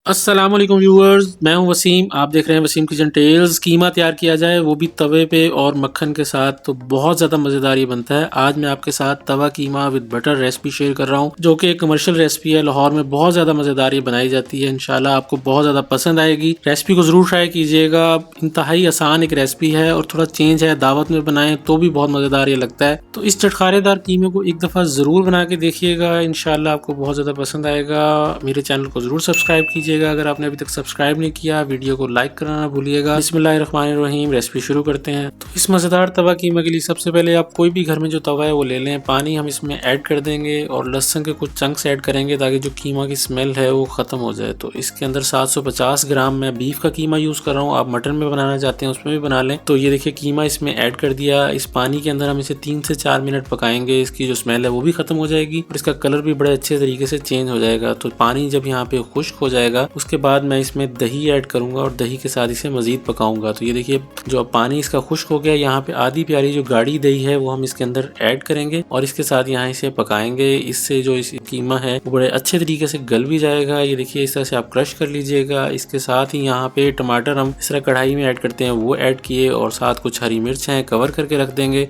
अस्सलाम वालेकुम व्यूअर्स, मैं हूं वसीम। आप देख रहे हैं वसीम किचन टेल्स। कीमा तैयार किया जाए वो भी तवे पे और मक्खन के साथ, तो बहुत ज़्यादा मज़ेदार ये बनता है। आज मैं आपके साथ तवा कीमा विद बटर रेसिपी शेयर कर रहा हूं, जो कि एक कमर्शियल रेसिपी है। लाहौर में बहुत ज़्यादा मज़ेदार ये बनाई जाती है। इंशाल्लाह आपको बहुत ज़्यादा पसंद आएगी। रेसिपी को ज़रूर ट्राई कीजिएगा। इंतहाई आसान एक रेसिपी है और थोड़ा चेंज है। दावत में बनाएं तो भी बहुत मज़ेदार ये लगता है। तो इस चटखारेदार कीमे को एक दफ़ा ज़रूर बना के देखिएगा। इंशाल्लाह आपको बहुत ज़्यादा पसंद आएगा। मेरे चैनल को ज़रूर सब्सक्राइब कीजिएगा अगर आपने अभी तक सब्सक्राइब नहीं किया। वीडियो को लाइक करना ना भूलिएगा। बिस्मिल्लाहिर्रहमानिर्रहीम, रेसिपी शुरू करते हैं। तो इस मज़ेदार तवा कीमा के लिए सबसे पहले आप कोई भी घर में जो तवा है वो ले लें। पानी हम इसमें ऐड कर देंगे और लहसुन के कुछ चंक्स ऐड करेंगे ताकि जो कीमा की स्मेल है वो ख़त्म हो जाए। तो इसके अंदर 750 ग्राम मैं बीफ का कीमा यूज़ कर रहा हूँ। आप मटन में बनाना चाहते हैं उसमें भी बना लें। तो ये देखिए कीमा इसमें ऐड कर दिया। इस पानी के अंदर हम इसे 3 से 4 मिनट पकाएंगे। इसकी जो स्मेल है वो भी ख़त्म हो जाएगी और इसका कलर भी बड़े अच्छे तरीके से चेंज हो जाएगा। तो पानी जब यहाँ पे खुश्क हो जाएगा उसके बाद मैं इसमें दही ऐड करूंगा और दही के साथ इसे मजीद पकाऊंगा। तो ये देखिए जो पानी इसका खुश्क हो गया, यहाँ पे आधी प्याली जो गाढ़ी दही है वो हम इसके अंदर ऐड करेंगे और इसके साथ यहाँ इसे पकाएंगे। इससे जो इस कीमा है वो बड़े अच्छे तरीके से गल भी जाएगा। ये देखिए इस तरह से आप क्रश कर लीजिएगा। इसके साथ ही यहाँ पे टमाटर हम इस तरह कढ़ाई में ऐड करते हैं वो ऐड किए और साथ कुछ हरी मिर्च हैं, कवर करके रख देंगे।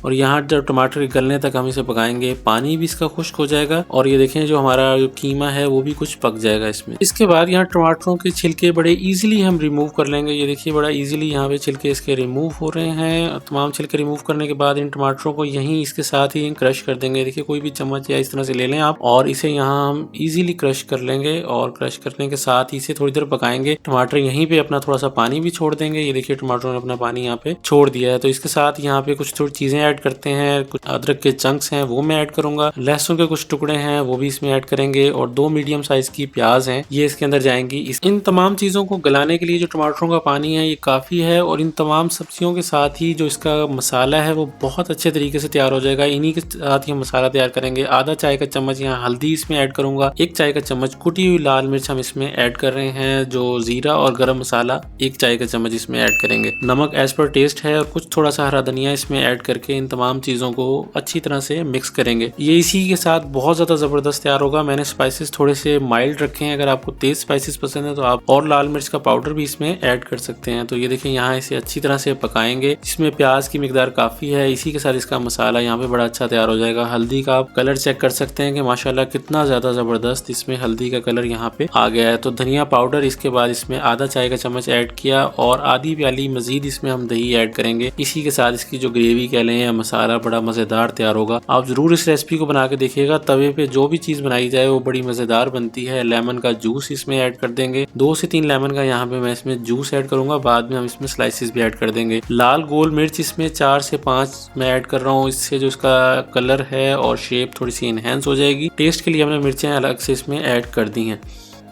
और यहाँ जब टमाटर के गलने तक हम इसे पकाएंगे, पानी भी इसका खुश्क हो जाएगा और ये देखें जो हमारा जो कीमा है वो भी कुछ पक जाएगा इसमें। इसके बाद यहाँ टमाटरों के छिलके बड़े इजीली हम रिमूव कर लेंगे। ये देखिए बड़ा इजीली यहाँ पे छिलके इसके रिमूव हो रहे हैं। तमाम छिलके रिमूव करने के बाद इन टमाटरों को यहीं इसके साथ ही क्रश कर देंगे। देखिए कोई भी चम्मच या इस तरह से ले लें आप और इसे यहाँ हम इजीली क्रश कर लेंगे और क्रश करने के साथ ही इसे थोड़ी देर पकाएंगे। टमाटर यहीं पे अपना थोड़ा सा पानी भी छोड़ देंगे। ये देखिए टमाटरों ने अपना पानी यहाँ पे छोड़ दिया है। तो इसके साथ यहाँ पे कुछ थोड़ी चीजें ऐड करते हैं। कुछ अदरक के चंक्स हैं वो मैं ऐड करूंगा। लहसुन के कुछ टुकड़े हैं वो भी इसमें ऐड करेंगे और 2 मीडियम साइज की प्याज हैं ये इसके अंदर जाएंगी। इन तमाम चीजों को गलाने के लिए जो टमाटरों का पानी है ये काफी है और इन तमाम सब्जियों के साथ ही जो इसका मसाला है वो बहुत अच्छे तरीके से तैयार हो जाएगा। इन्हीं के साथ ही हम मसाला तैयार करेंगे। आधा चाय का चम्मच यहाँ हल्दी इसमें ऐड करूंगा। 1 चाय का चम्मच कुटी हुई लाल मिर्च हम इसमें ऐड कर रहे हैं। जो जीरा और गरम मसाला 1 चाय का चम्मच इसमें ऐड करेंगे। नमक एज पर टेस्ट है और कुछ थोड़ा सा हरा धनिया इसमें ऐड करके इन तमाम चीजों को अच्छी तरह से मिक्स करेंगे। ये इसी के साथ बहुत ज्यादा जबरदस्त तैयार होगा। मैंने स्पाइसेस थोड़े से माइल्ड रखे हैं। अगर आपको तेज स्पाइसेस पसंद है तो आप और लाल मिर्च का पाउडर भी इसमें ऐड कर सकते हैं। तो ये देखिए यहाँ इसे अच्छी तरह से पकाएंगे। इसमें प्याज की मिकदार काफी है। इसी के साथ इसका मसाला यहाँ पे बड़ा अच्छा तैयार हो जाएगा। हल्दी का आप कलर चेक कर सकते हैं कि माशाल्लाह कितना ज्यादा जबरदस्त इसमें हल्दी का कलर यहाँ पे आ गया है। तो धनिया पाउडर इसके बाद इसमें आधा चाय का चम्मच ऐड किया और आधी प्याली मजीद इसमें हम दही ऐड करेंगे। इसी के साथ इसकी जो ग्रेवी कह लें या मसाला बड़ा मजेदार तैयार होगा। आप जरूर इस रेसिपी को बना के देखिएगा। तवे पे जो भी चीज बनाई जाए वो बड़ी मजेदार बनती है। लेमन का जूस इसमें ऐड कर देंगे। 2 से 3 लेमन का यहाँ पे मैं इसमें जूस ऐड करूंगा। बाद में हम इसमें स्लाइसेस भी ऐड कर देंगे। लाल गोल मिर्च इसमें 4 से 5 मैं ऐड कर रहा हूँ। इससे जो इसका कलर है और शेप थोड़ी सी इनहेंस हो जाएगी। टेस्ट के लिए हमने मिर्चें अलग से इसमें ऐड कर दी हैं।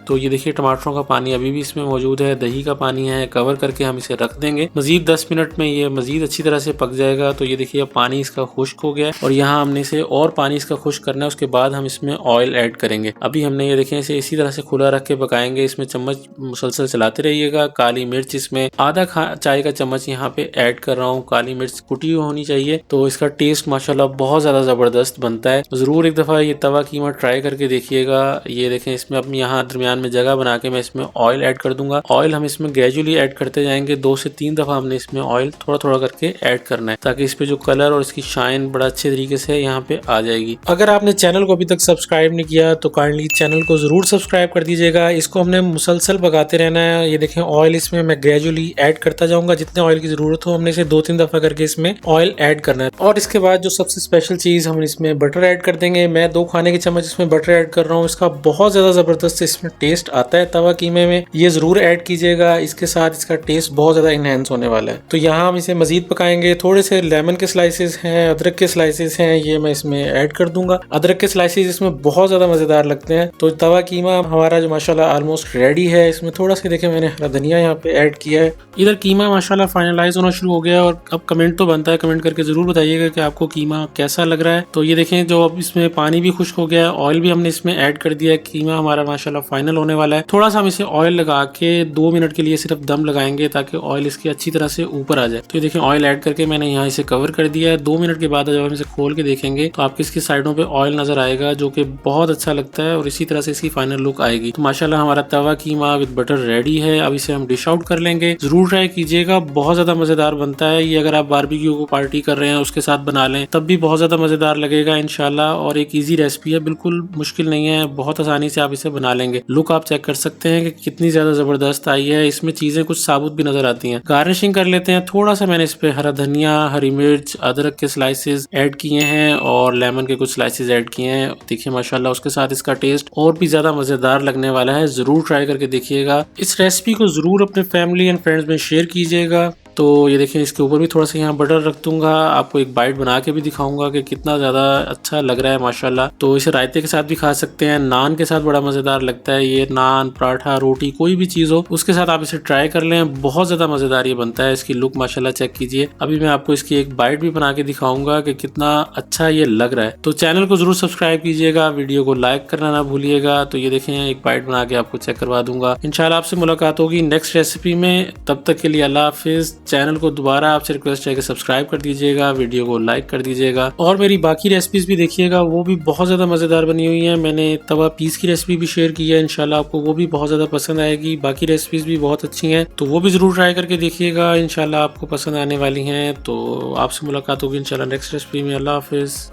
तो ये देखिए टमाटरों का पानी अभी भी इसमें मौजूद है। दही का पानी है। कवर करके हम इसे रख देंगे। मजीद 10 मिनट में ये मजीद अच्छी तरह से पक जाएगा। तो ये देखिए पानी इसका खुश्क हो गया और यहाँ हमने इसे और पानी इसका खुश्क करना है। उसके बाद हम इसमें ऑयल ऐड करेंगे। अभी हमने ये देखें इसे इसी तरह से खुला रख के पकाएंगे। इसमें चम्मच मुसलसल चलाते रहिएगा। काली मिर्च इसमें आधा चाय का चम्मच यहाँ पे ऐड कर रहा हूँ। काली मिर्च कुटी हुई होनी चाहिए। तो इसका टेस्ट माशाल्लाह बहुत ज्यादा जबरदस्त बनता है। जरूर एक दफा ये तवा कीमा ट्राई करके देखिएगा। ये देखें इसमें अब यहाँ दरमियान में जगह बना के मैं इसमें ऑयल ऐड कर दूंगा। ऑयल हम इसमें ग्रेजुअली ऐड करते जाएंगे। 2 से 3 दफा हमने इसमें ऑयल थोड़ा थोड़ा करके ऐड करना है ताकि इस पे जो कलर और इसकी शाइन बड़ा अच्छे तरीके से यहाँ पे आ जाएगी। अगर आपने चैनल को अभी तक सब्सक्राइब नहीं किया तो काइंडली चैनल को जरूर सब्सक्राइब कर दीजिएगा। इसको हमने मुसलसल पकाते रहना है। ये देखें ऑयल इसमें मैं ग्रेजुअली ऐड करता जाऊंगा। जितने ऑयल की जरूरत हो हमने इसे 2-3 दफा करके इसमें ऑयल ऐड करना है। और इसके बाद जो सबसे स्पेशल चीज हम इसमें बटर ऐड कर देंगे। मैं 2 खाने के चम्मच इसमें बटर ऐड कर रहा हूँ। इसका बहुत ज्यादा जबरदस्त इसमें टेस्ट आता है तवा कीमे में। ये जरूर ऐड कीजिएगा। इसके साथ इसका टेस्ट बहुत ज्यादा इनहेंस होने वाला है। तो यहाँ हम इसे मजीद पकाएंगे। थोड़े से लेमन के स्लाइसेस हैं, अदरक के स्लाइसेस हैं, ये मैं इसमें ऐड कर दूंगा। अदरक के स्लाइसेस इसमें बहुत ज्यादा मजेदार लगते हैं। तो तवा कीमा हमारा जो माशाल्लाह ऑलमोस्ट रेडी है। इसमें थोड़ा सा देखें मैंने हरा धनिया यहाँ पे ऐड किया है। इधर कीमा माशाल्लाह फाइनलाइज होना शुरू हो गया और अब कमेंट तो बनता है। कमेंट करके जरूर बताइएगा कि आपको कीमा कैसा लग रहा है। तो ये देखें जो अब इसमें पानी भी खुश्क हो गया है, ऑयल भी हमने इसमें ऐड कर दिया है। कीमा हमारा माशाल्लाह फाइनल फाइनल होने वाला है। थोड़ा सा हम इसे ऑयल लगा के 2 मिनट के लिए सिर्फ दम लगाएंगे ताकि ऑयल इसकी अच्छी तरह से ऊपर आ जाए। तो ये देखें ऑयल ऐड करके मैंने यहाँ इसे कवर कर दिया है। 2 मिनट के बाद जब हम इसे खोल के देखेंगे तो आपकी इसकी साइडों पे ऑयल नजर आएगा जो कि बहुत अच्छा लगता है और इसी तरह से इसकी फाइनल लुक आएगी। तो माशाल्लाह हमारा तवा कीमा विद बटर रेडी है। अब इसे हम डिश आउट कर लेंगे। जरूर ट्राई कीजिएगा, बहुत ज्यादा मजेदार बनता है ये। अगर आप बारबेक्यू को पार्टी कर रहे हैं उसके साथ बना लें तब भी बहुत ज्यादा मजेदार लगेगा इंशाल्लाह। और एक इजी रेसिपी है, बिल्कुल मुश्किल नहीं है, बहुत आसानी से आप इसे बना लेंगे। लुक आप चेक कर सकते हैं कि कितनी ज्यादा जबरदस्त आई है। इसमें चीजें कुछ साबुत भी नजर आती हैं। गार्निशिंग कर लेते हैं। थोड़ा सा मैंने इस पे हरा धनिया, हरी मिर्च, अदरक के स्लाइसेस ऐड किए हैं और लेमन के कुछ स्लाइसेस ऐड किए हैं। देखिए माशाल्लाह उसके साथ इसका टेस्ट और भी ज्यादा मजेदार लगने वाला है। जरूर ट्राई करके देखिएगा। इस रेसिपी को जरूर अपने फैमिली एंड फ्रेंड्स में शेयर कीजिएगा। तो ये देखें इसके ऊपर भी थोड़ा सा यहाँ बटर रख दूंगा। आपको एक बाइट बना के भी दिखाऊंगा कि कितना ज्यादा अच्छा लग रहा है माशाल्लाह। तो इसे रायते के साथ भी खा सकते हैं, नान के साथ बड़ा मजेदार लगता है ये। नान, पराठा, रोटी कोई भी चीज हो उसके साथ आप इसे ट्राई कर लें, बहुत ज्यादा मजेदार ये बनता है। इसकी लुक माशाल्लाह चेक कीजिए। अभी मैं आपको इसकी एक बाइट भी बना के दिखाऊंगा कि कितना अच्छा ये लग रहा है। तो चैनल को जरूर सब्सक्राइब कीजिएगा, वीडियो को लाइक करना ना भूलिएगा। तो ये देखें एक बाइट बना के आपको चेक करवा दूंगा। इंशाल्लाह आपसे मुलाकात होगी नेक्स्ट रेसिपी में। तब तक के लिए अल्लाह हाफिज। चैनल को दोबारा आपसे रिक्वेस्ट है कि सब्सक्राइब कर दीजिएगा, वीडियो को लाइक कर दीजिएगा और मेरी बाकी रेसिपीज भी देखिएगा, वो भी बहुत ज्यादा मजेदार बनी हुई हैं। मैंने तवा पीस की रेसिपी भी शेयर की है, इंशाल्लाह आपको वो भी बहुत ज्यादा पसंद आएगी। बाकी रेसिपीज भी बहुत अच्छी हैं तो वो भी जरूर ट्राई करके देखिएगा, इंशाल्लाह आपको पसंद आने वाली हैं। तो आपसे मुलाकात होगी इंशाल्लाह नेक्स्ट रेसिपी में। अल्लाह हाफिज।